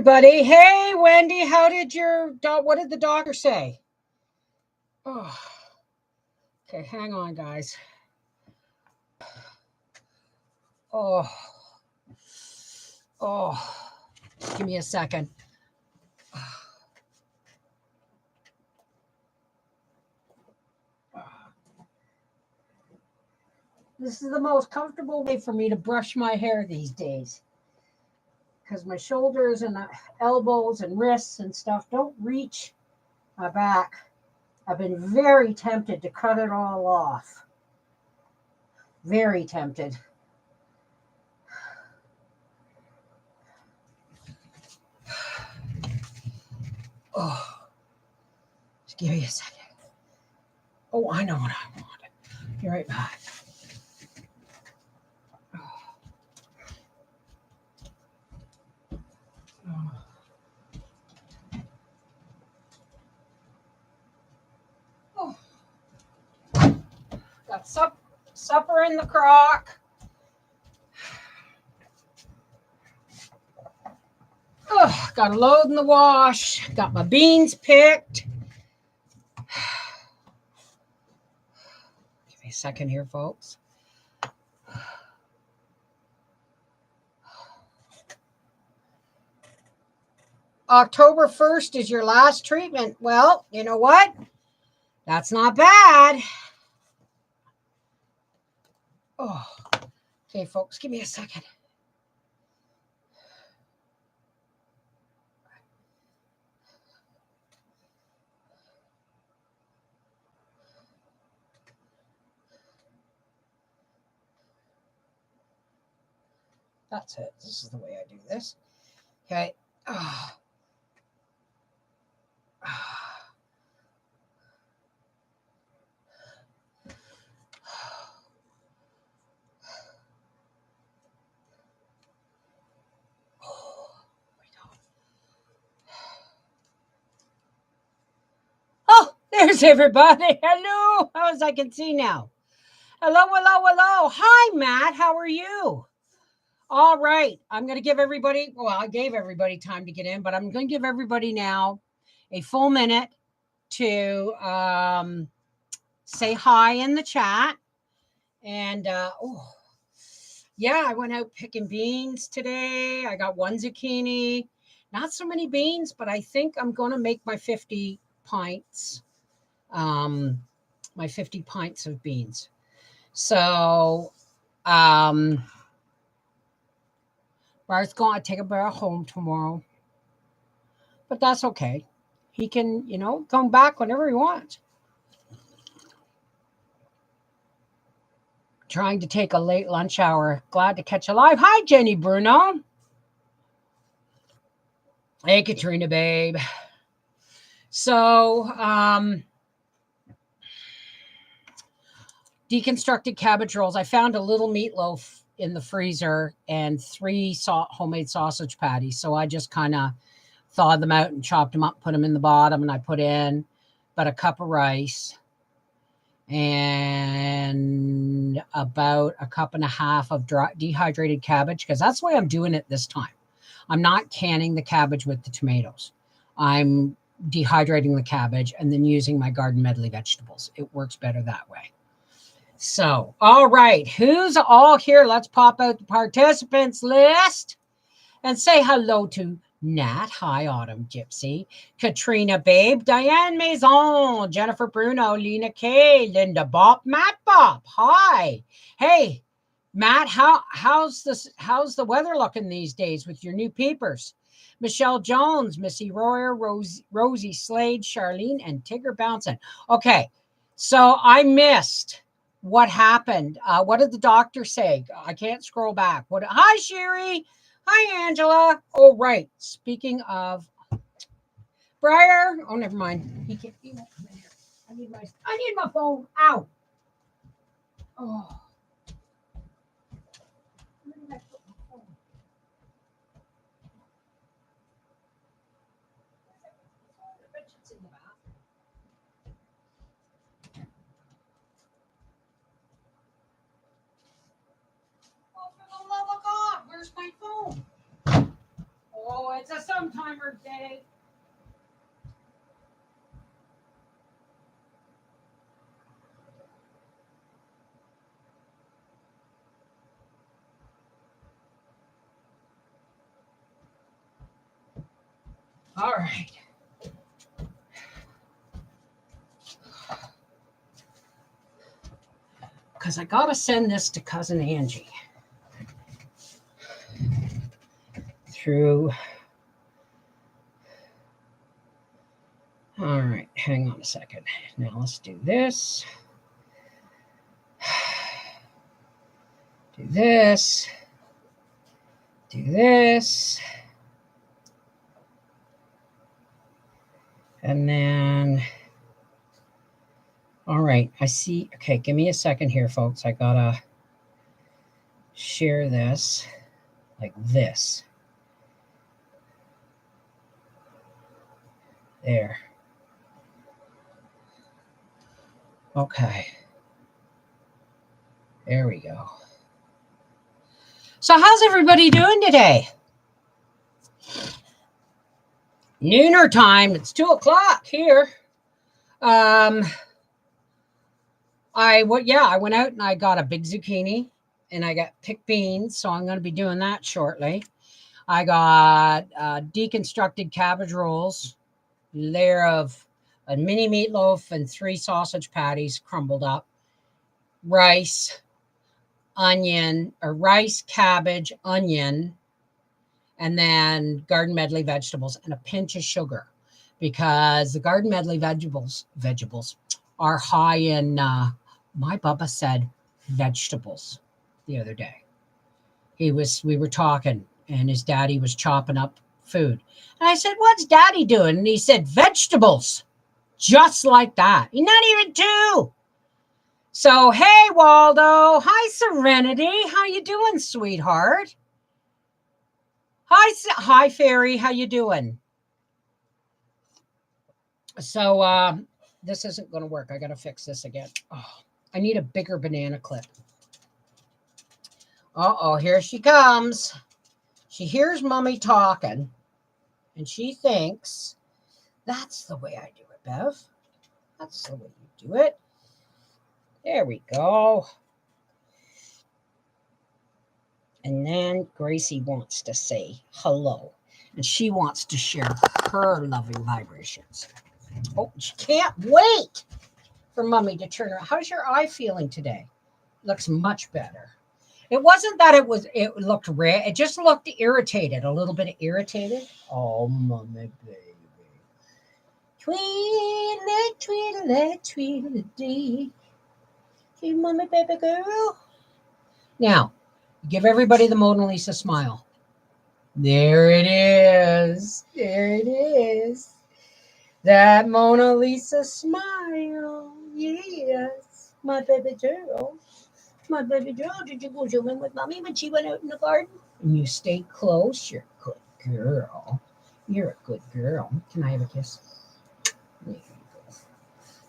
everybody. Hey, Wendy, what did the doctor say? Oh, okay, hang on, guys. Oh, give me a second. This is the most comfortable way for me to brush my hair these days, because my shoulders and elbows and wrists and stuff don't reach my back. I've been very tempted to cut it all off. Very tempted. Oh, just give me a second. Oh, I know what I want. Be right back. Oh. Got supper in the crock. Oh, got a load in the wash. Got my beans picked. Give me a second here, folks. October 1st is your last treatment. Well, you know what? That's not bad. Oh, okay, folks, give me a second. That's it. This is the way I do this. Okay. Oh. Oh, there's everybody. Hello. As I can see now. Hello, hello, hello. Hi, Matt. How are you? All right. I'm going to give everybody, well, I gave everybody time to get in, but I'm going to give everybody now a full minute to say hi in the chat. And, yeah, I went out picking beans today. I got one zucchini, not so many beans, but I think I'm going to make my 50 pints, my 50 pints of beans. So, Bart's going to take a bear home tomorrow, but that's okay. He can, come back whenever he wants. Trying to take a late lunch hour. Glad to catch you live. Hi, Jenny Bruno. Hey, Katrina, babe. So, deconstructed cabbage rolls. I found a little meatloaf in the freezer and 3 homemade sausage patties. So I just kind of thawed them out and chopped them up, put them in the bottom, and I put in about a cup of rice and about a cup and a half of dehydrated cabbage, because that's the way I'm doing it this time. I'm not canning the cabbage with the tomatoes. I'm dehydrating the cabbage and then using my garden medley vegetables. It works better that way. So, all right, who's all here? Let's pop out the participants list and say hello to Nat. Hi, Autumn Gypsy. Katrina, babe. Diane Maison. Jennifer Bruno. Lena K. Linda Bop. Matt Bop. Hi. Hey, Matt, how's the weather looking these days with your new peepers? Michelle Jones, Missy Royer, Rosie Slade, Charlene, and Tigger Bouncing. Okay, so I missed what happened. What did the doctor say? I can't scroll back. Hi, Sherry. Hi, Angela. Oh, right. Speaking of Briar. Oh, never mind. He won't come in here. I need my phone. Ow. Oh. Where did I put my phone? I bet it's in the bathroom. Oh, for the love of God, where's my phone? Oh, it's a sometimer day. All right. Because I got to send this to Cousin Angie through. All right, hang on a second. Now let's do this. Do this. Do this. And then, all right, I see. Okay, give me a second here, folks. I gotta share this like this. There. Okay. There we go. So how's everybody doing today? Nooner time. It's 2:00 here. I went out and I got a big zucchini and I got picked beans, so I'm going to be doing that shortly. I got deconstructed cabbage rolls, layer of a mini meatloaf and 3 sausage patties crumbled up, rice, cabbage, onion, and then garden medley vegetables and a pinch of sugar, because the garden medley vegetables are high in, my Bubba said vegetables the other day. We were talking and his daddy was chopping up food. And I said, what's daddy doing? And he said, vegetables, just like that. He's not even 2. So, hey, Waldo. Hi, Serenity. How you doing, sweetheart? Hi, Fairy. How you doing? So, this isn't going to work. I got to fix this again. Oh, I need a bigger banana clip. Uh-oh, here she comes. She hears Mommy talking, and she thinks, that's the way I do it, Bev. That's the way you do it. There we go. And then Gracie wants to say hello, and she wants to share her loving vibrations. Oh, she can't wait for Mommy to turn around. How's your eye feeling today? Looks much better. It wasn't that it looked red. It just looked irritated, a little bit irritated. Oh, Mommy, baby. Tweedle, tweedle, tweedle, dee. Hey, Mommy, baby girl. Now, give everybody the Mona Lisa smile. There it is. There it is. That Mona Lisa smile. Yes. My baby girl. My baby girl. Did you go zooming with Mommy when she went out in the garden? And you stay close. You're a good girl. You're a good girl. Can I have a kiss? There you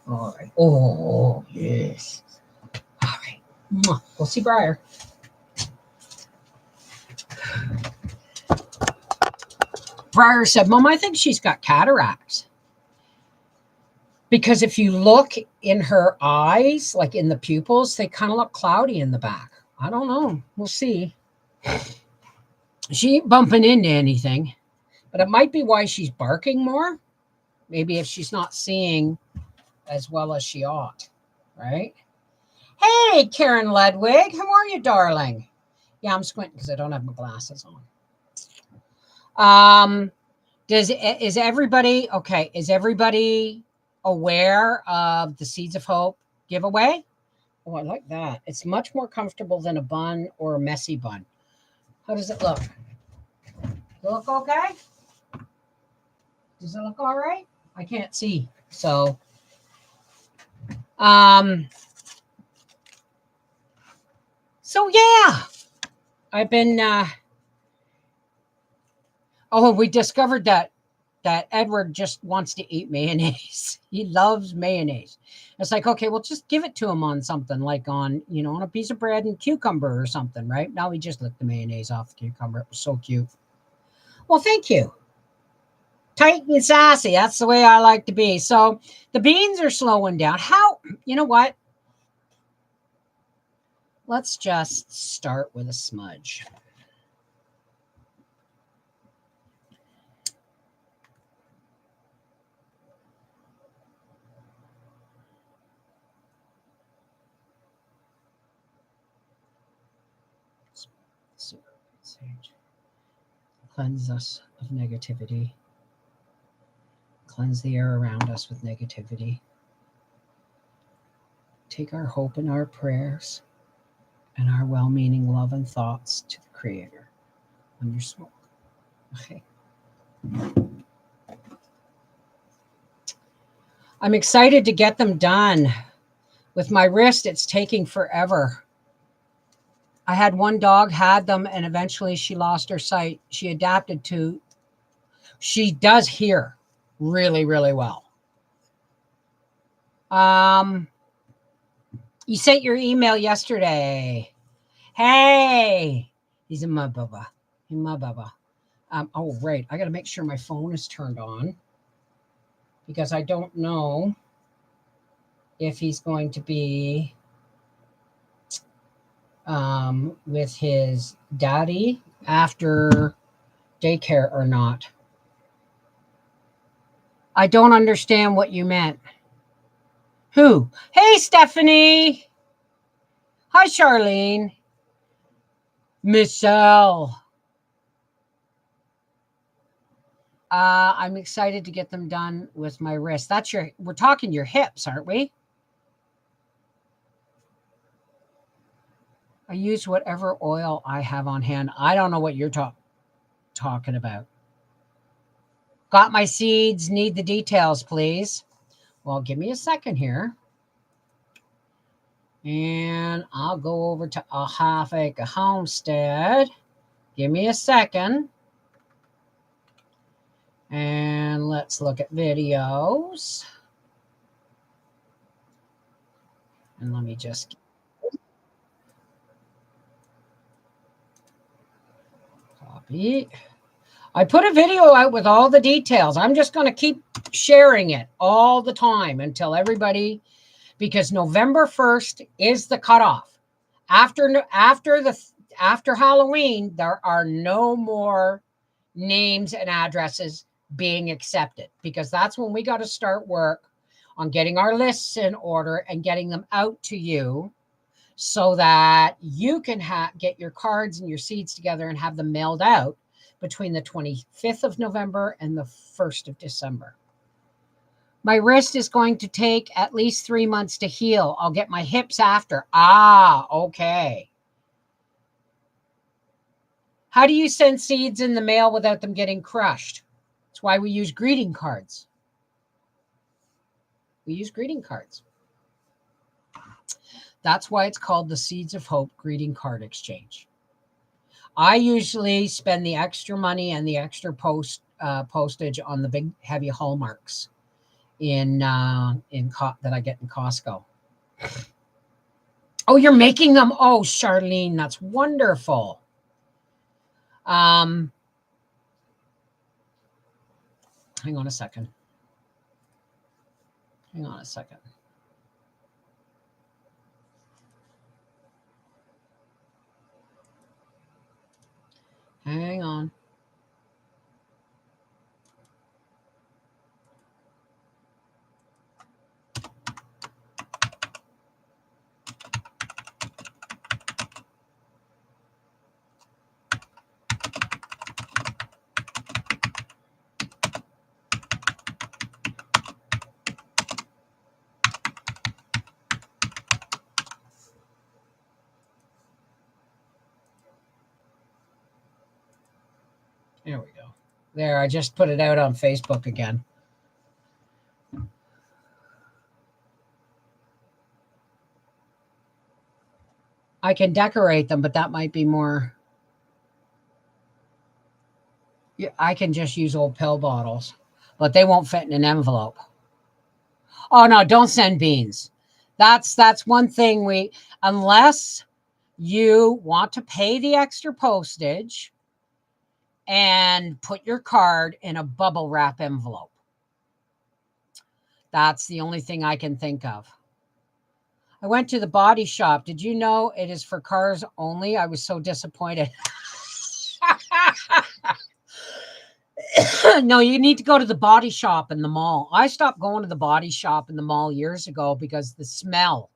go. All right. Oh, yes. All right. We'll see Briar. Briar said, Mom, I think she's got cataracts. Because if you look in her eyes, like in the pupils, they kind of look cloudy in the back. I don't know. We'll see. She ain't bumping into anything. But it might be why she's barking more. Maybe if she's not seeing as well as she ought. Right? Hey, Karen Ledwig. How are you, darling? Yeah, I'm squinting because I don't have my glasses on. Is everybody aware of the Seeds of Hope giveaway? Oh, I like that. It's much more comfortable than a bun or a messy bun. How does it look? Does it look okay? Does it look all right? I can't see. So, yeah, I've been, we discovered that Edward just wants to eat mayonnaise. He loves mayonnaise. It's like, okay, well, just give it to him on something like on a piece of bread and cucumber or something, right? Now we just licked the mayonnaise off the cucumber. It was so cute. Well, thank you. Tight and sassy. That's the way I like to be. So the beans are slowing down. How, you know what? Let's just start with a smudge. Cleanse us of negativity. Cleanse the air around us with negativity. Take our hope and our prayers and our well-meaning love and thoughts to the Creator on your smoke. Okay. I'm excited to get them done. With my wrist, it's taking forever. I had one dog had them, and eventually she lost her sight. She adapted to, she does hear really, really well. You sent your email yesterday. Hey, he's in my bubba. In my bubba. Oh, right. I got to make sure my phone is turned on because I don't know if he's going to be with his daddy after daycare or not. I don't understand what you meant. Who? Hey, Stephanie. Hi, Charlene. Michelle. I'm excited to get them done with my wrist. We're talking your hips, aren't we? I use whatever oil I have on hand. I don't know what you're talking about. Got my seeds, need the details, please. Well, give me a second here. And I'll go over to a half acre homestead. Give me a second. And let's look at videos. And let me just copy. I put a video out with all the details. I'm just going to keep sharing it all the time until everybody, because November 1st is the cutoff. After Halloween, there are no more names and addresses being accepted, because that's when we got to start work on getting our lists in order and getting them out to you so that you can get your cards and your seeds together and have them mailed out between the 25th of November and the 1st of December. My wrist is going to take at least 3 months to heal. I'll get my hips after. Okay. How do you send seeds in the mail without them getting crushed? That's why we use greeting cards. We use greeting cards. That's why it's called the Seeds of Hope Greeting Card Exchange. I usually spend the extra money and the extra postage on the big heavy hallmarks that I get in Costco. Oh, you're making them? Oh, Charlene, that's wonderful. Hang on a second. Hang on a second. Hang on. There we go. There, I just put it out on Facebook again. I can decorate them, but that might be more. I can just use old pill bottles, but they won't fit in an envelope. Oh no, don't send beans. That's one thing unless you want to pay the extra postage and put your card in a bubble wrap envelope. That's the only thing I can think of. I went to the body shop. Did you know it is for cars only? I was so disappointed. No, you need to go to the body shop in the mall. I stopped going to the body shop in the mall years ago because the smell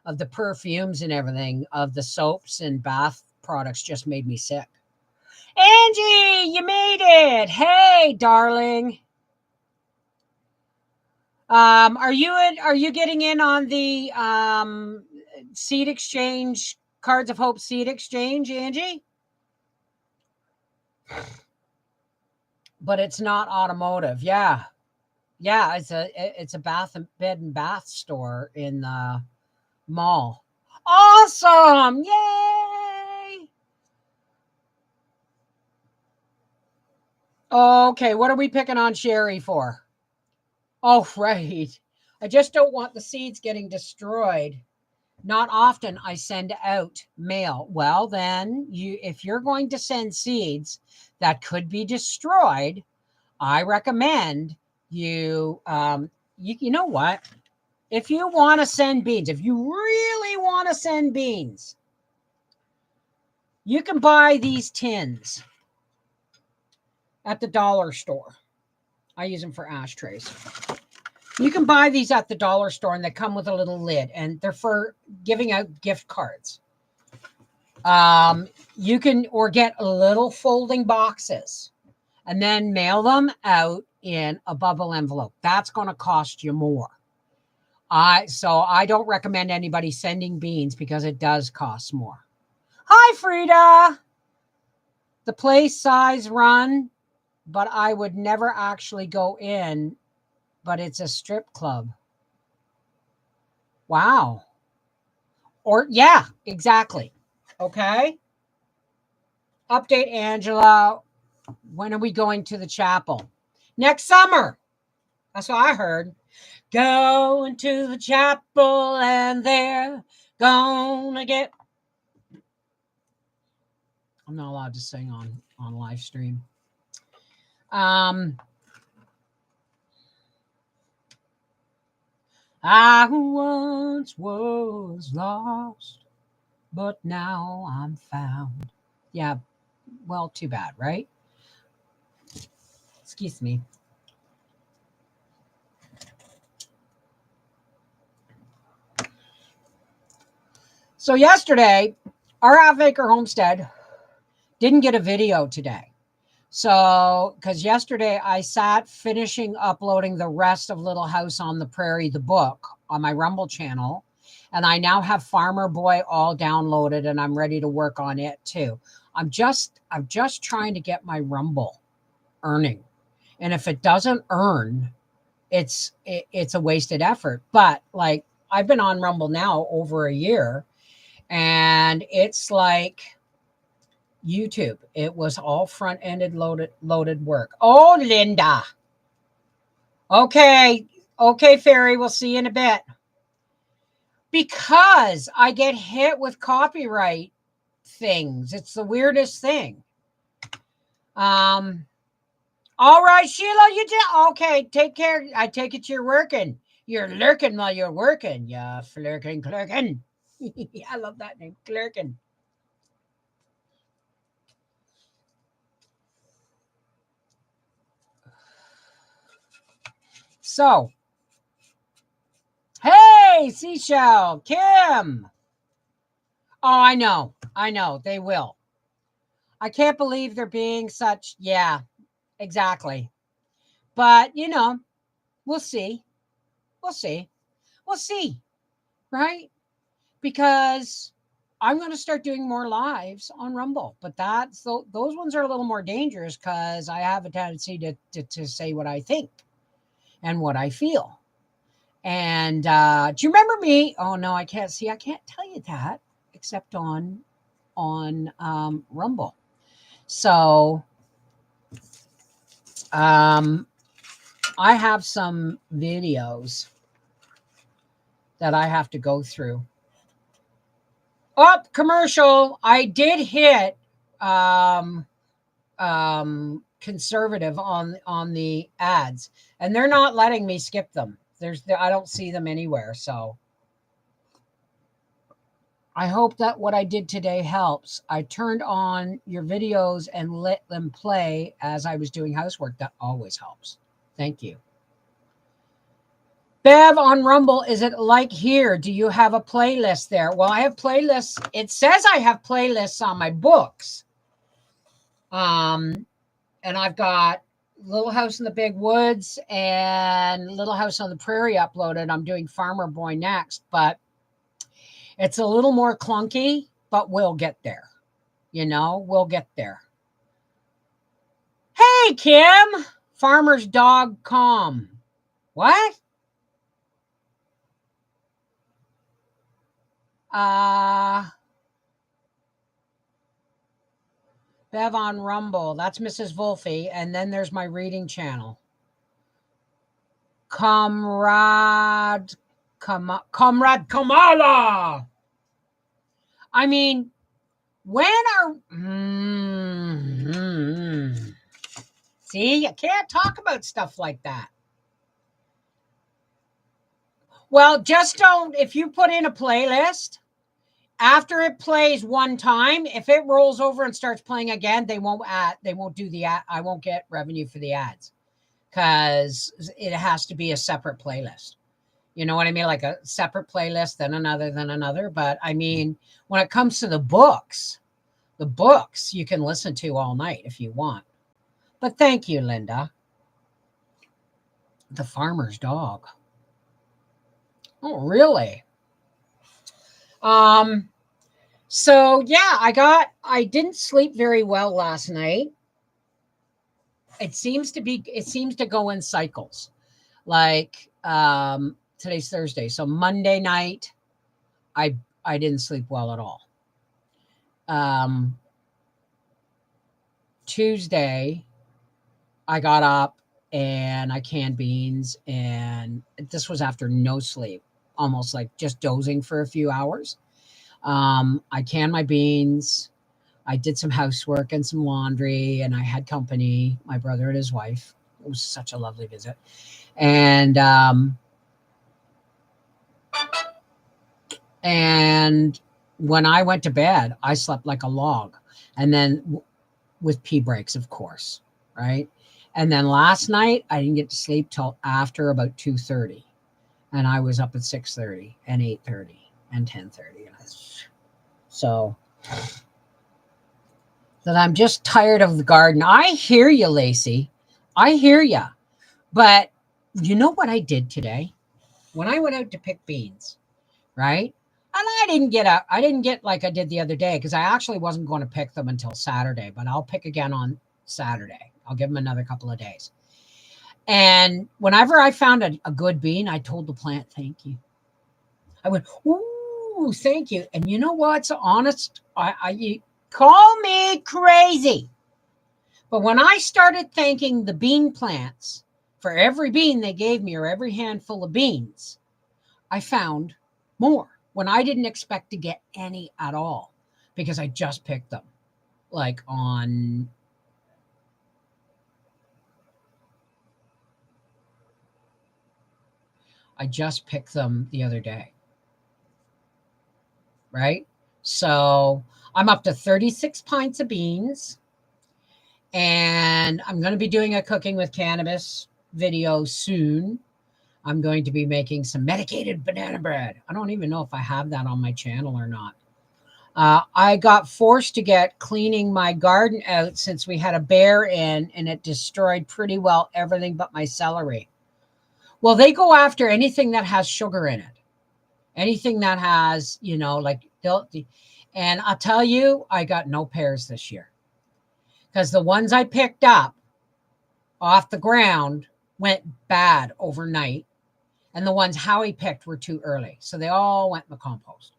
of the perfumes and everything, of the soaps and bath products, just made me sick. Angie, you made it. Hey, darling. Are you getting in on the seed exchange, Cards of Hope seed exchange, Angie? But it's not automotive. Yeah. Yeah, it's a bed and bath store in the mall. Awesome. Yay. Okay, what are we picking on Sherry for? Oh, right. I just don't want the seeds getting destroyed. Not often I send out mail. Well, then if you're going to send seeds that could be destroyed, I recommend you know what? If you want to send beans, if you really want to send beans, you can buy these tins at the dollar store. I use them for ashtrays. You can buy these at the dollar store, and they come with a little lid, and they're for giving out gift cards. You can, or get little folding boxes and then mail them out in a bubble envelope. That's going to cost you more. So I don't recommend anybody sending beans because it does cost more. Hi, Frida. The place size run, but I would never actually go in, but it's a strip club. Wow. Or, yeah, exactly. Okay. Update, Angela. When are we going to the chapel? Next summer. That's what I heard. Going to the chapel and they're gonna get. I'm not allowed to sing on live stream. I once was lost, but now I'm found. Yeah, well, too bad, right? Excuse me. So yesterday, our half-acre homestead didn't get a video today. So, because yesterday I sat finishing uploading the rest of Little House on the Prairie, the book, on my Rumble channel. And I now have Farmer Boy all downloaded, and I'm ready to work on it too. I'm just trying to get my Rumble earning. And if it doesn't earn, it's a wasted effort. But like, I've been on Rumble now over a year, and it's like YouTube. It was all front-ended loaded work. Oh, Linda. Okay, Fairy, we'll see you in a bit. Because I get hit with copyright things. It's the weirdest thing. All right, Sheila, you did. Okay, take care. I take it you're working. You're lurking while you're working. Yeah, flirking, clerking. I love that name, clerking. So, hey, Seashell, Kim. Oh, I know. They will. I can't believe they're being such. Yeah, exactly. But, we'll see. We'll see. We'll see. Right? Because I'm going to start doing more lives on Rumble. But those ones are a little more dangerous because I have a tendency to say what I think and what I feel. And do you remember me? Oh, no, I can't see. I can't tell you that except on Rumble. So I have some videos that I have to go through. Oh, commercial. I did hit conservative on the ads, and they're not letting me skip them. I don't see them anywhere. So I hope that what I did today helps. I turned on your videos and let them play as I was doing housework. That always helps. Thank you. Bev on Rumble, is it like here? Do you have a playlist there? Well, I have playlists. It says I have playlists on my books. And I've got Little House in the Big Woods and Little House on the Prairie uploaded. I'm doing Farmer Boy next, but it's a little more clunky, but we'll get there. You know, we'll get there. Hey, Kim, Farmer's Dog Calm. What? Bev on Rumble. That's Mrs. Wolfie. And then there's my reading channel. Comrade Kamala. I mean, when are... See, you can't talk about stuff like that. Well, just don't... If you put in a playlist... After it plays one time, if it rolls over and starts playing again, they won't do the ad. I won't get revenue for the ads because it has to be a separate playlist. You know what I mean? Like a separate playlist, then another. But I mean, when it comes to the books you can listen to all night if you want. But thank you, Linda. The Farmer's Dog. Oh, really? So yeah, I didn't sleep very well last night. It seems to go in cycles. Like, today's Thursday. So Monday night, I didn't sleep well at all. Tuesday, I got up and I canned beans, and this was after no sleep, almost like just dozing for a few hours. I canned my beans. I did some housework and some laundry, and I had company, my brother and his wife. It was such a lovely visit. And when I went to bed, I slept like a log. And then with pee breaks, of course, right? And then last night, I didn't get to sleep till after about 2:30. And I was up at 6:30 and 8:30 and 10:30. So that I'm just tired of the garden. I hear you, Lacey. I hear you. But you know what I did today? When I went out to pick beans, right? And I didn't get like I did the other day because I actually wasn't going to pick them until Saturday, but I'll pick again on Saturday. I'll give them another couple of days. And whenever I found a good bean, I told the plant, thank you. I went, ooh, thank you. And you know what's honest? You call me crazy. But when I started thanking the bean plants for every bean they gave me or every handful of beans, I found more when I didn't expect to get any at all because I just picked them like on... I just picked them the other day. Right? So I'm up to 36 pints of beans. And I'm going to be doing a cooking with cannabis video soon. I'm going to be making some medicated banana bread. I don't even know if I have that on my channel or not. I got forced to get cleaning my garden out since we had a bear in, and it destroyed pretty well everything but my celery. Well, they go after anything that has sugar in it. Anything that has, you know, like, and I'll tell you, I got no pears this year. Because the ones I picked up off the ground went bad overnight. And the ones Howie picked were too early. So they all went in the compost.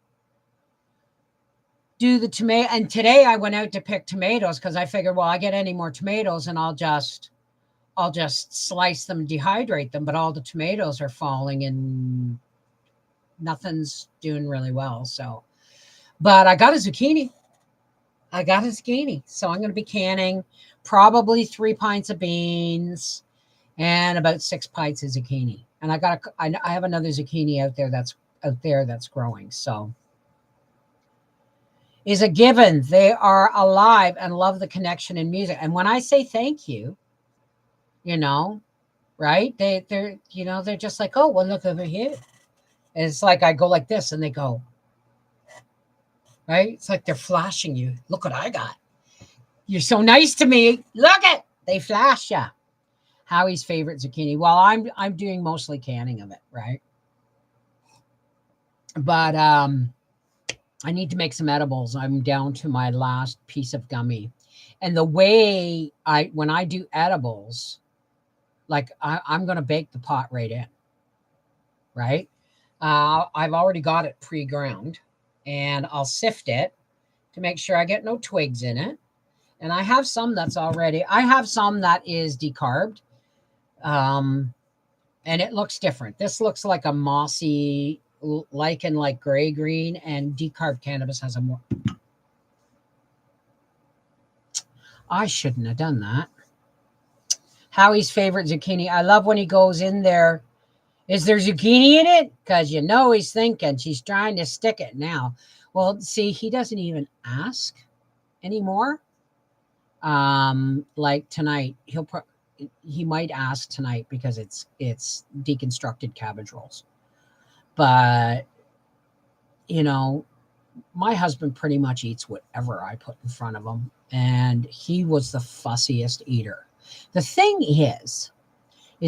Do the tomato. And today I went out to pick tomatoes because I figured, well, I get any more tomatoes and I'll just slice them, dehydrate them. But all the tomatoes are falling and nothing's doing really well. So, but I got a zucchini. I got a zucchini. So I'm going to be canning probably 3 pints of beans and about 6 pints of zucchini. And I have another zucchini out there that's growing. So is a given. They are alive and love the connection and music. And when I say thank you, you know, right? They're just like, oh, well, look over here. And it's like I go like this and they go, right? It's like they're flashing you. Look what I got. You're so nice to me. Look it. They flash you. Howie's favorite zucchini. Well, I'm doing mostly canning of it, right? But I need to make some edibles. I'm down to my last piece of gummy. And the way when I do edibles, like I'm going to bake the pot right in, right? I've already got it pre-ground, and I'll sift it to make sure I get no twigs in it. And I have some I have some that is decarbed. Um, and it looks different. This looks like a mossy, lichen like gray green, and decarb cannabis has a more. I shouldn't have done that. Howie's favorite zucchini. I love when he goes in there. Is there zucchini in it? Because he's thinking she's trying to stick it now. Well, see, he doesn't even ask anymore. Like tonight, he might ask tonight because it's deconstructed cabbage rolls. But my husband pretty much eats whatever I put in front of him, and he was the fussiest eater. The thing is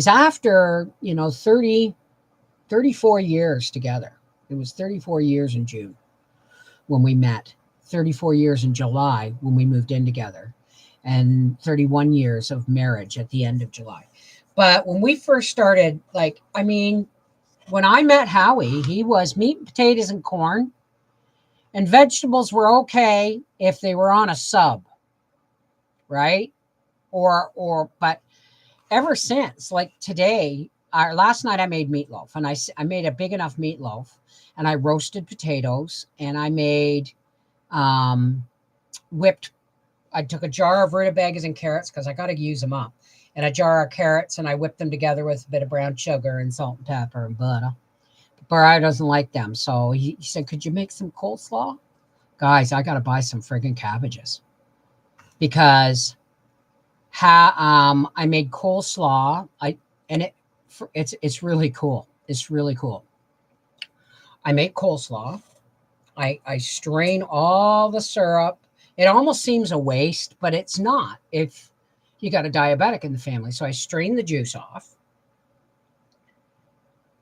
after 34 years together. It was 34 years in June when we met, 34 years in July when we moved in together, and 31 years of marriage at the end of July. But when we first started, when I met Howie, he was meat and potatoes and corn, and vegetables were okay if they were on a sub, right? But ever since, like today, last night I made meatloaf, and I made a big enough meatloaf, and I roasted potatoes, and I made whipped. I took a jar of rutabagas and carrots because I got to use them up, and a jar of carrots, and I whipped them together with a bit of brown sugar and salt and pepper and butter. But Brian doesn't like them, so he said, "Could you make some coleslaw?" Guys, I got to buy some friggin' cabbages because I made coleslaw. It's really cool. It's really cool. I make coleslaw. I strain all the syrup. It almost seems a waste, but it's not if you got a diabetic in the family. So I strain the juice off,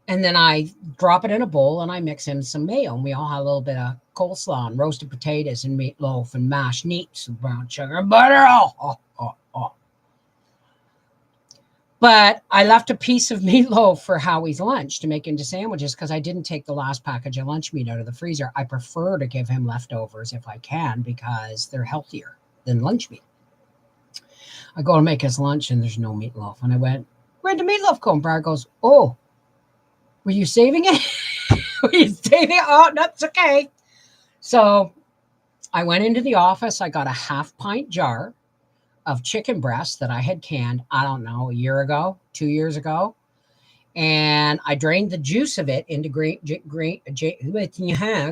and then I drop it in a bowl, and I mix in some mayo, and we all have a little bit of coleslaw and roasted potatoes and meatloaf and mashed meats and brown sugar and butter. Oh. But I left a piece of meatloaf for Howie's lunch to make into sandwiches because I didn't take the last package of lunch meat out of the freezer. I prefer to give him leftovers if I can because they're healthier than lunch meat. I go to make his lunch and there's no meatloaf. And I went, "Where'd the meatloaf go?" And Brad goes, "Oh, were you saving it?" "Were you saving it?" "Oh, that's okay." So I went into the office. I got a 1/2 pint jar of chicken breast that I had canned, I don't know, a year ago, 2 years ago. And I drained the juice of it into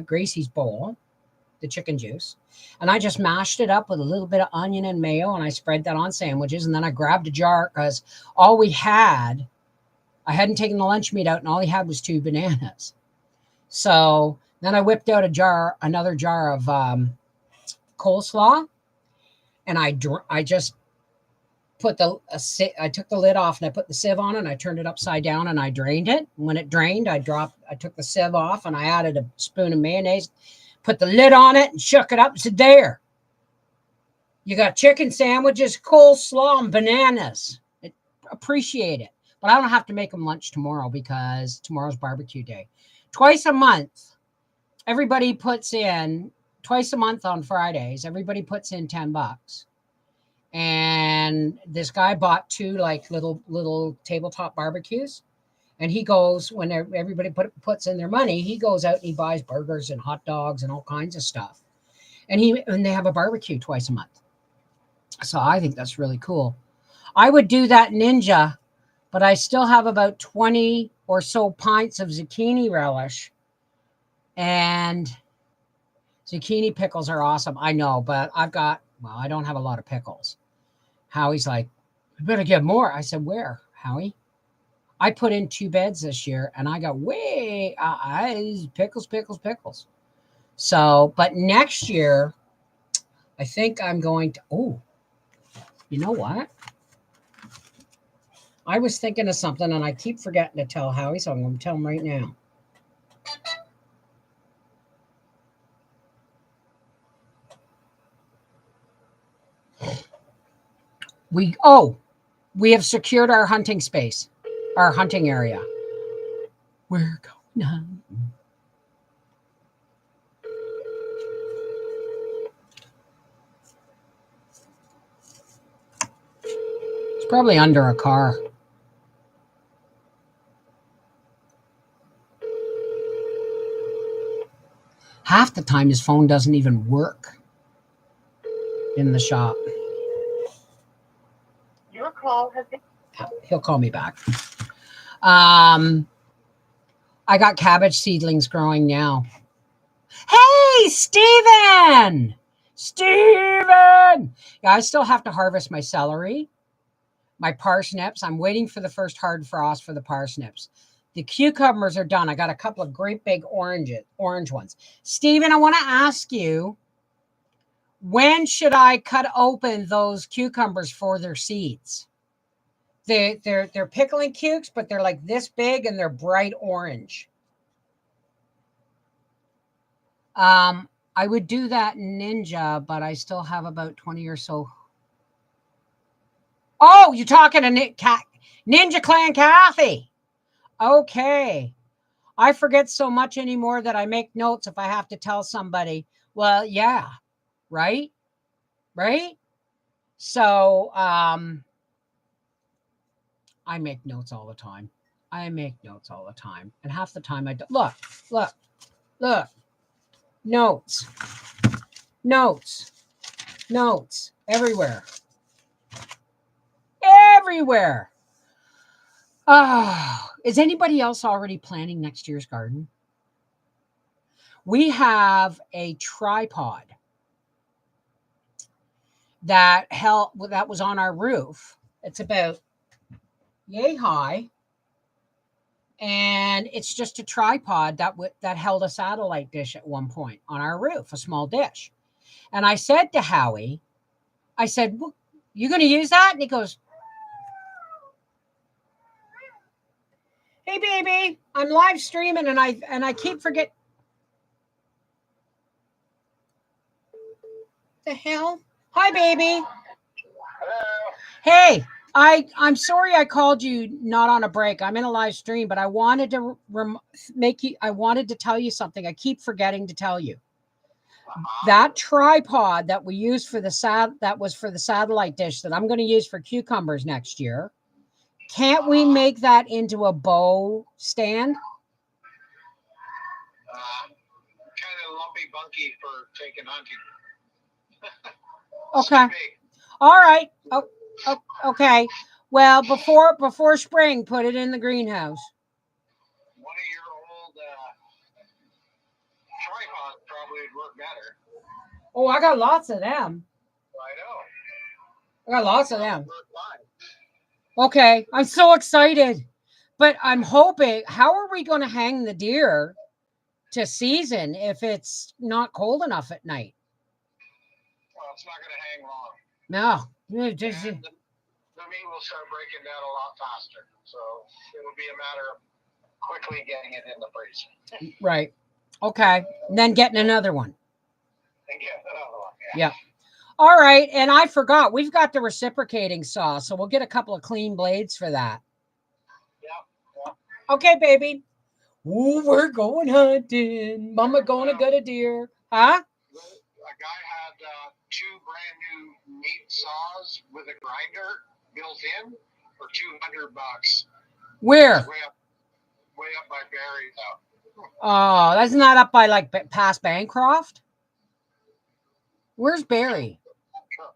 Gracie's bowl, the chicken juice. And I just mashed it up with a little bit of onion and mayo, and I spread that on sandwiches. And then I grabbed a jar because I hadn't taken the lunch meat out, and all he had was 2 bananas. So then I whipped out another jar of coleslaw. And I just I took the lid off, and I put the sieve on, and I turned it upside down, and I drained it. When it drained, I took the sieve off, and I added a spoon of mayonnaise, put the lid on it, and shook it up and said, "There, you got chicken sandwiches, coleslaw, and bananas. Appreciate it." But I don't have to make them lunch tomorrow because tomorrow's barbecue day. Twice a month, everybody puts in twice a month on Fridays, everybody puts in $10. And this guy bought 2 like little tabletop barbecues. And he goes, when everybody puts in their money, he goes out and he buys burgers and hot dogs and all kinds of stuff. and they have a barbecue twice a month. So I think that's really cool. I would do that Ninja, but I still have about 20 or so pints of zucchini relish, and zucchini pickles are awesome. I know, but I don't have a lot of pickles. Howie's like, we better get more. I said, where, Howie? I put in 2 beds this year and I got pickles, pickles, pickles. So, but next year, I think I'm going to, you know what? I was thinking of something and I keep forgetting to tell Howie, so I'm going to tell him right now. We have secured our hunting space, our hunting area. We're going hunting. It's probably under a car. Half the time his phone doesn't even work in the shop. Your call has been... He'll call me back. I got cabbage seedlings growing now. Hey, Steven! Steven! Yeah, I still have to harvest my celery, my parsnips. I'm waiting for the first hard frost for the parsnips. The cucumbers are done. I got a couple of great big orange ones. Steven, I want to ask you, when should I cut open those cucumbers for their seeds? They're pickling cukes, but they're like this big and they're bright orange. I would do that Ninja, but I still have about 20 or so. Oh, you're talking to Ninja Clan Kathy. Okay. I forget so much anymore that I make notes if I have to tell somebody. Well, yeah. Right? Right? So, I make notes all the time. And half the time I don't. Look. Notes everywhere. Is anybody else already planning next year's garden? We have a tripod that was on our roof. It's about yay high, and it's just a tripod that held a satellite dish at one point on our roof, a small dish. And I said to Howie, well, you going to use that? And he goes, hey, baby, I'm live streaming and I keep forgetting. The hell? Hi, baby. Hello. Hey, I'm sorry I called you not on a break. I'm in a live stream, but I wanted to I wanted to tell you something. I keep forgetting to tell you. That tripod that we used for that was for the satellite dish that I'm going to use for cucumbers next year. Can't we make that into a bow stand? Kind of lumpy bunky for taking hunting. Okay. All right. Oh, okay. Well, before spring, put it in the greenhouse. One of your old tripods probably would work better. Oh, I got lots of them. I know. I got lots of them. Okay. I'm so excited. But I'm hoping, how are we going to hang the deer to season if it's not cold enough at night? Well, it's not going to hang long. No. The meat will start breaking down a lot faster. So it'll be a matter of quickly getting it in the freezer. Right. Okay. And then getting another one. Yeah. All right. And I forgot, we've got the reciprocating saw, so we'll get a couple of clean blades for that. Yeah. Okay, baby. Ooh, we're going hunting. Mama gonna get a deer. Huh? A guy had 2 brand new meat saws with a grinder built in for $200. Where? Way up by Barry's out. Oh, that's not up by like past Bancroft? Where's Barry?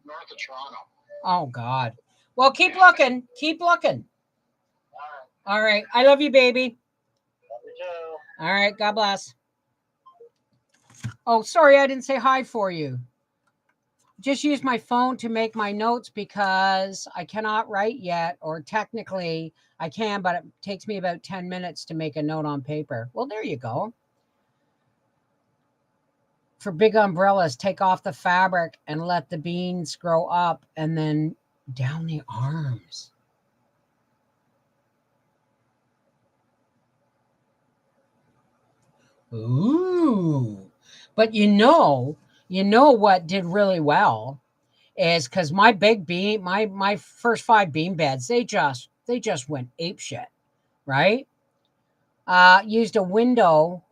North of Toronto. Oh, God. Well, keep looking. Keep looking. All right. I love you, baby. Love you too. All right. God bless. Oh, sorry. I didn't say hi for you. Just use my phone to make my notes because I cannot write yet, or technically I can, but it takes me about 10 minutes to make a note on paper. Well, there you go. For big umbrellas, take off the fabric and let the beans grow up and then down the arms. Ooh. But you know what did really well is because my big beam, my first 5 beam beds, they just went ape shit, right? Used a window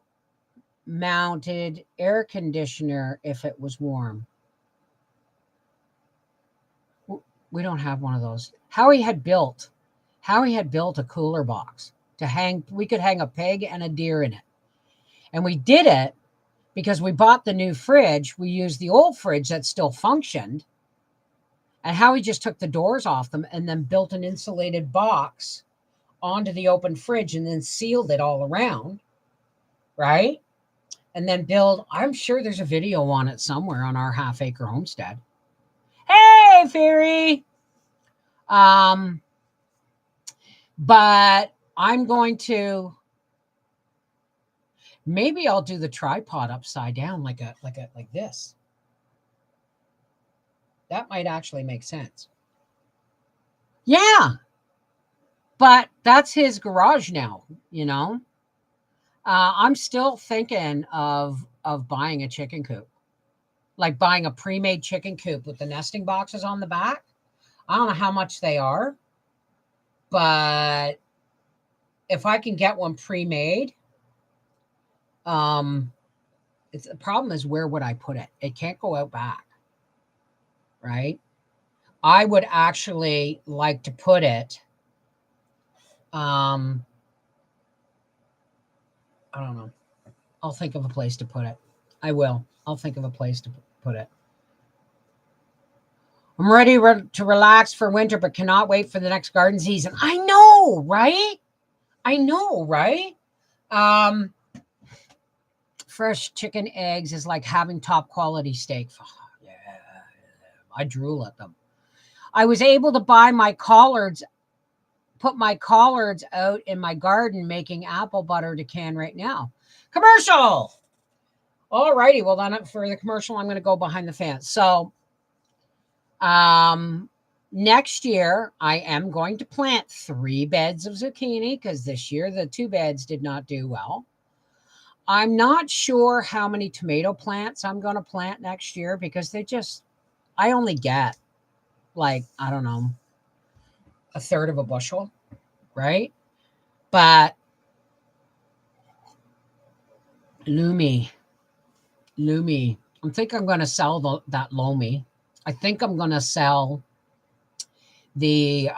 mounted air conditioner if it was warm. We don't have one of those. Howie had built a cooler box to hang. We could hang a pig and a deer in it. And we did it because we bought the new fridge. We used the old fridge that still functioned. And Howie just took the doors off them and then built an insulated box onto the open fridge and then sealed it all around. Right? And then I'm sure there's a video on it somewhere on our half-acre homestead. Hey, Fairy. But I'm going to, maybe I'll do the tripod upside down like this. That might actually make sense. Yeah. But that's his garage now, you know. I'm still thinking of buying a chicken coop. Like buying a pre-made chicken coop with the nesting boxes on the back. I don't know how much they are, but if I can get one pre-made, the problem is, where would I put it? It can't go out back, right? I would actually like to put it, I don't know. I'll think of a place to put it. I will. I'll think of a place to put it. I'm ready to relax for winter, but cannot wait for the next garden season. I know, right? I know, right? Fresh chicken eggs is like having top quality steak. Yeah, I drool at them. I was able to buy my collards, put my collards out in my garden, making apple butter to can right now. Commercial. All righty. Well, then for the commercial, I'm going to go behind the fence. So, next year, I am going to plant 3 beds of zucchini because this year the 2 beds did not do well. I'm not sure how many tomato plants I'm going to plant next year because I only get like, I don't know, 1/3 of a bushel, right? But Lumi, I think I'm going to sell that Lomi. I think I'm going to sell the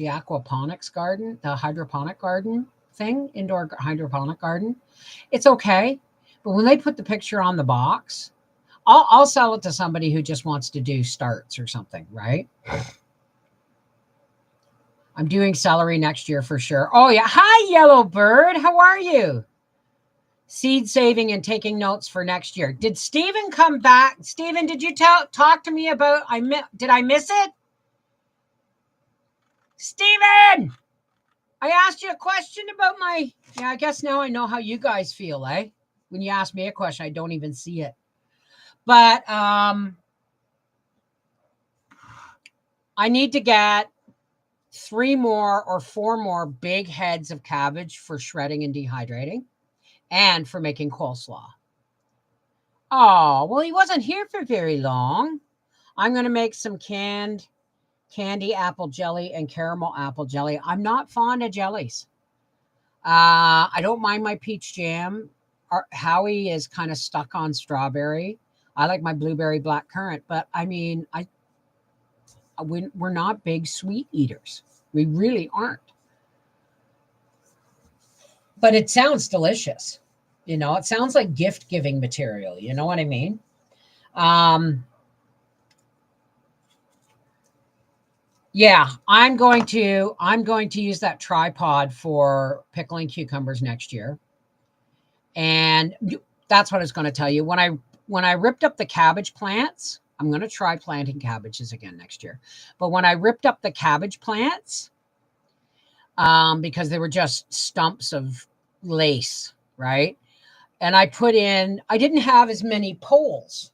aquaponics garden, the hydroponic garden thing, indoor hydroponic garden. It's okay. But when they put the picture on the box, I'll sell it to somebody who just wants to do starts or something, right? I'm doing celery next year for sure. Oh, yeah. Hi, Yellow Bird. How are you? Seed saving and taking notes for next year. Did Stephen come back? Stephen, did you talk to me about, did I miss it? Stephen, I asked you a question about I guess now I know how you guys feel, eh? When you ask me a question, I don't even see it. But I need to get 3 more or 4 more big heads of cabbage for shredding and dehydrating and for making coleslaw. Oh, well, he wasn't here for very long. I'm going to make some candy apple jelly and caramel apple jelly. I'm not fond of jellies. I don't mind my peach jam. Howie is kind of stuck on strawberry. I like my blueberry blackcurrant, but I mean, we're not big sweet eaters. We really aren't. but it sounds delicious. You know, it sounds like gift giving material. You know what I mean? Um, yeah, I'm going to use that tripod for pickling cucumbers next year. And that's what I was going to tell you. When I ripped up the cabbage plants, I'm going to try planting cabbages again next year. But when I ripped up the cabbage plants, because they were just stumps of lace, right? And I didn't have as many poles.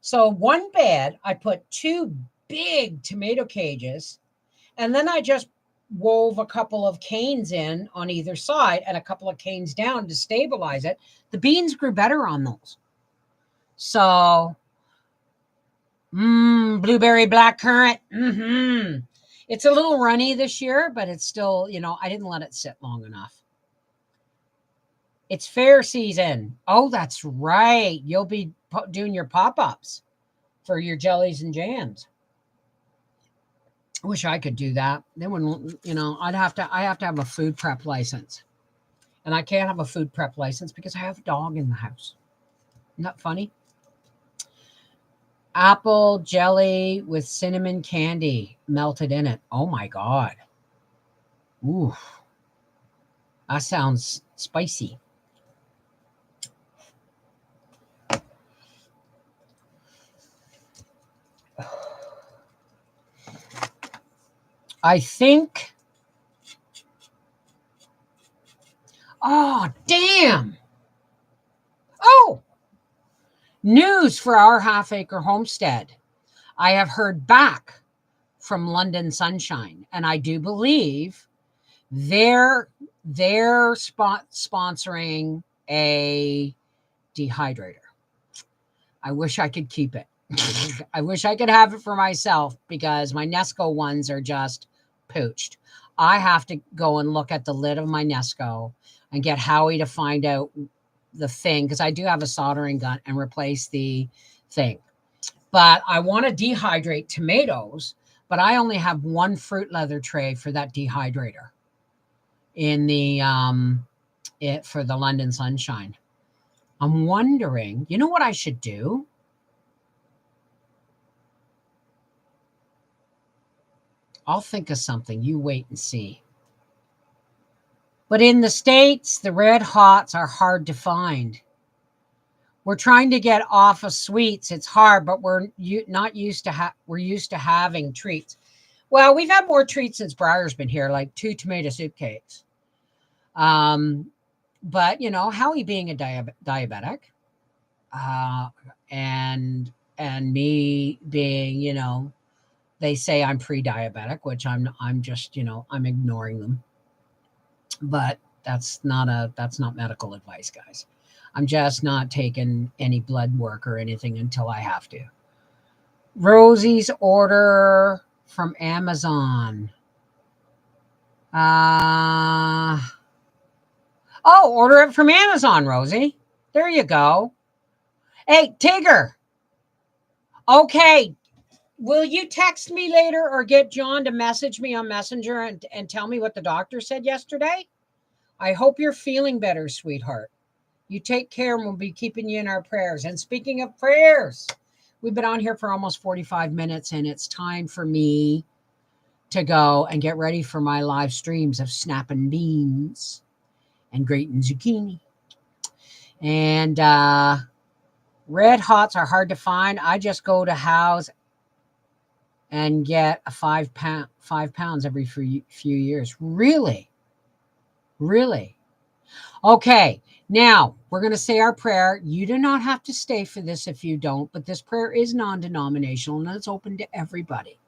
So one bed, I put two big tomato cages, and then I just wove a couple of canes in on either side and a couple of canes down to stabilize it. The beans grew better on those. So, blueberry blackcurrant. It's a little runny this year, but it's still, I didn't let it sit long enough. It's fair season. Oh, that's right. You'll be doing your pop-ups for your jellies and jams. I wish I could do that. Then when I have to have a food prep license. And I can't have a food prep license because I have a dog in the house. Isn't that funny? Apple jelly with cinnamon candy melted in it. Oh my God. Ooh. That sounds spicy. I think. Oh, damn. Oh, news for our half-acre homestead. I have heard back from London Sunshine, and I do believe they're sponsoring a dehydrator. I wish I could keep it. I wish I could have it for myself because my Nesco ones are just pooched. I have to go and look at the lid of my Nesco and get Howie to find out the thing, because I do have a soldering gun, and replace the thing. But I want to dehydrate tomatoes, but I only have one fruit leather tray for that dehydrator in the for the London Sunshine. I'm wondering, you know what I should do? I'll think of something. You wait and see. But in the States, the red hots are hard to find. We're trying to get off of sweets. It's hard, but we're not used to we're used to having treats. Well, we've had more treats since Briar's been here, like 2 tomato soup cakes. But Howie being a diabetic, and me being, they say I'm pre-diabetic, which I'm just, I'm ignoring them. But that's not medical advice, guys. I'm just not taking any blood work or anything until I have to. Rosie's order from Amazon. Order it from Amazon, Rosie. There you go. Hey, Tigger. Okay. Will you text me later or get John to message me on Messenger and tell me what the doctor said yesterday? I hope you're feeling better, sweetheart. You take care, and we'll be keeping you in our prayers. And speaking of prayers, we've been on here for almost 45 minutes, and it's time for me to go and get ready for my live streams of snapping beans and grating zucchini. And red hots are hard to find. I just go to Howe's and get a 5 pounds every few years. Really? Okay. Now, we're going to say our prayer. You do not have to stay for this if you don't, but this prayer is non-denominational and it's open to everybody.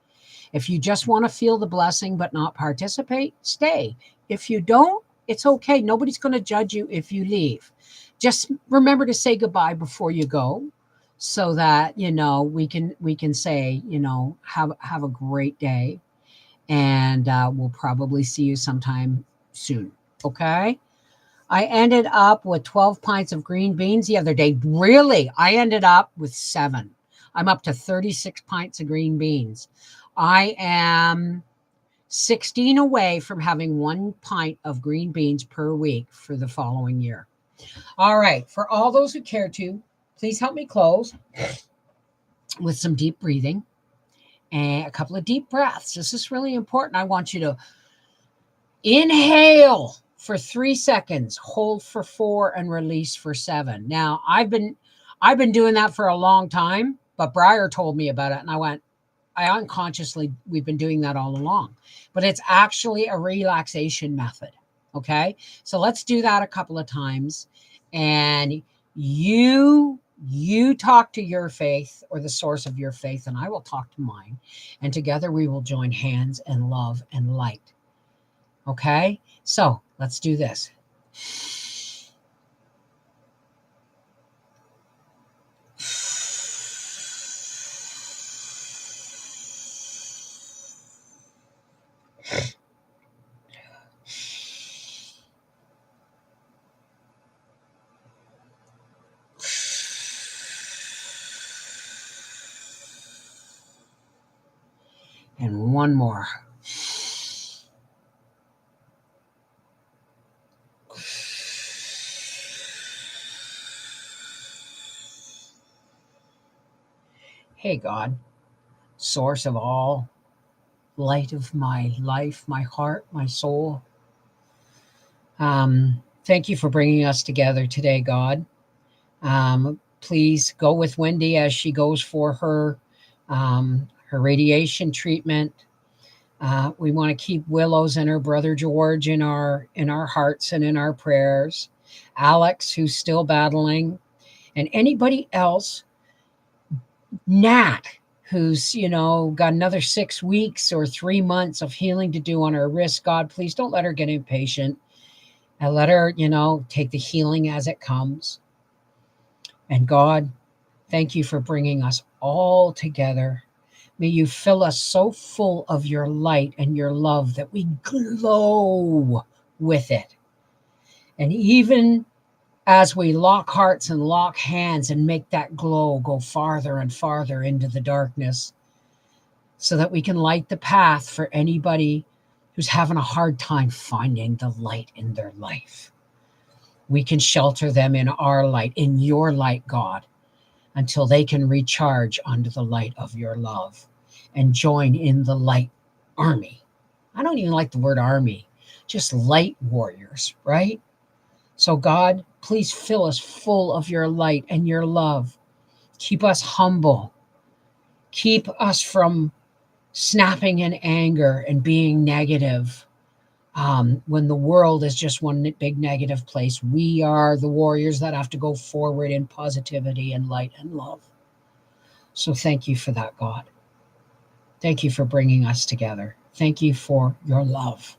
If you just want to feel the blessing but not participate, stay. If you don't, it's okay. Nobody's going to judge you if you leave. Just remember to say goodbye before you go so that, we can say, have a great day, and we'll probably see you sometime soon. Okay? I ended up with 12 pints of green beans the other day. Really? I ended up with 7. I'm up to 36 pints of green beans. I am 16 away from having 1 pint of green beans per week for the following year. All right. For all those who care to, please help me close with some deep breathing and a couple of deep breaths. This is really important. I want you to inhale for 3 seconds, hold for 4, and release for 7. Now, I've been doing that for a long time, but Briar told me about it, and I unconsciously, we've been doing that all along. But it's actually a relaxation method. Okay, so let's do that a couple of times, and you talk to your faith or the source of your faith, and I will talk to mine, and together we will join hands and love and light. Okay, so let's do this. And one more. Hey, God, source of all, light of my life, my heart, my soul. Thank you for bringing us together today, God. Please go with Wendy as she goes for her radiation treatment. We want to keep Willow's and her brother George in our hearts and in our prayers. Alex, who's still battling, and anybody else. Nat, who's got another 6 weeks or 3 months of healing to do on her wrist. God, please don't let her get impatient, and let her take the healing as it comes. And God, thank you for bringing us all together. May you fill us so full of your light and your love that we glow with it. And even as we lock hearts and lock hands and make that glow go farther and farther into the darkness, so that we can light the path for anybody who's having a hard time finding the light in their life. We can shelter them in our light, in your light, God, until they can recharge under the light of your love and join in the light army. I don't even like the word army, just light warriors, right? So God, please fill us full of your light and your love. Keep us humble. Keep us from snapping in anger and being negative. When the world is just one big negative place, we are the warriors that have to go forward in positivity and light and love. So thank you for that, God. Thank you for bringing us together. Thank you for your love.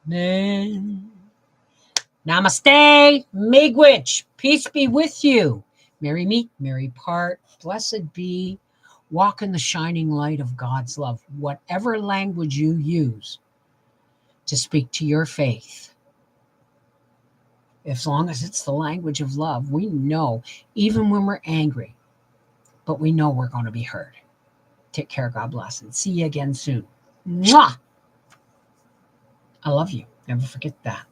Amen. Namaste, Miigwech. Peace be with you. Merry meet, merry part. Blessed be. Walk in the shining light of God's love, whatever language you use to speak to your faith. As long as it's the language of love, we know, even when we're angry, but we know we're going to be heard. Take care. God bless. And see you again soon. Mwah! I love you. Never forget that.